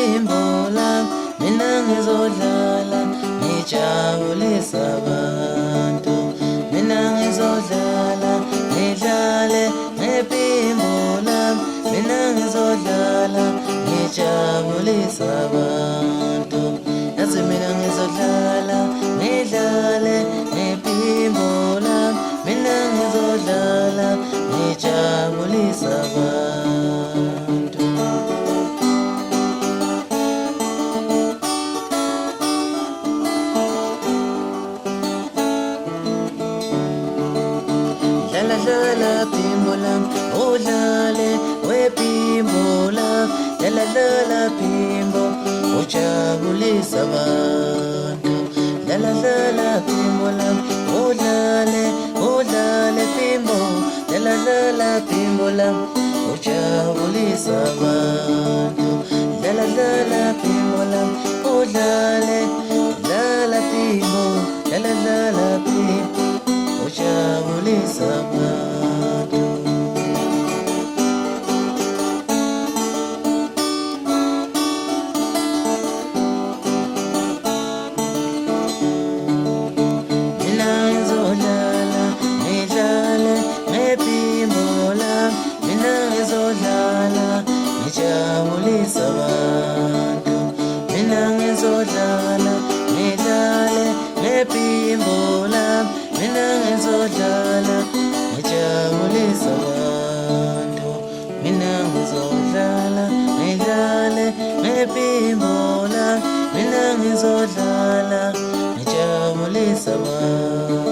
nephimbo lami mina ngizodlala ngijabulisa abantu mina ngizodlala ngidlale nephimbo lami mina ngizodlala ngijabulisa abantu yazi mina ngizodlala ngidlale nephimbo lami mina ngizodlala ngijabulisa abantu dlala dlala phimbo lami udlale wephimbo lami dlala dlala phimbo ujabulisa abantu dlala dlala phimbo lami udlale phimbo dlala dlala phimbo lami ujabulisa abantu dlala dlala phimbo lami udlale phimbo dlala dlala phimbo ujabulisa abantu mina ngizodlala ngidlale nephimbo lami mina ngizodlala ngijabulisa abantu mina ngizodlala ngidlale nephimbo lami mina ngizodlala ngijabulisa abantu mina ngizodlala ngidlale nephimbo lami mina ngizodlala ngijabulisa abantu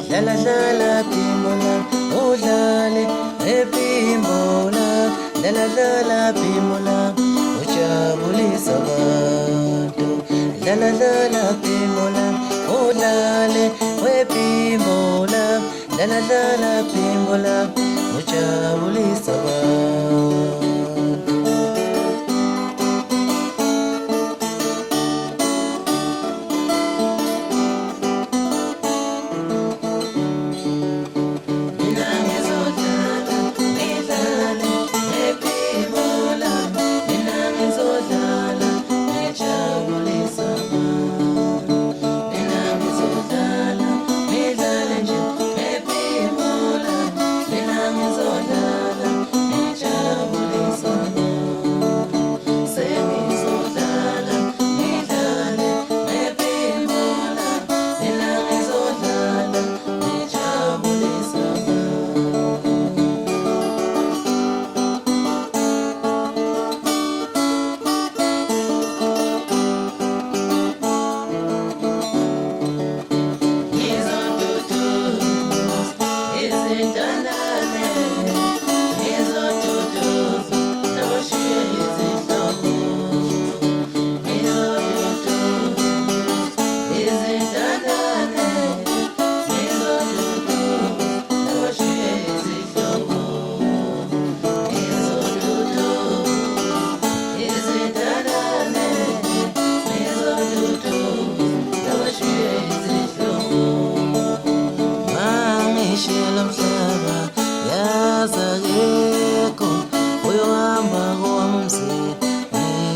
dlala dlala phimbo lami udlale nephimbo lami dlala dlala phimbo lami ujabulisa abantu dlala dlala phimbo lami udlale wephimbo lami dlala dlala phimbo lami ujabulisa abantu I'm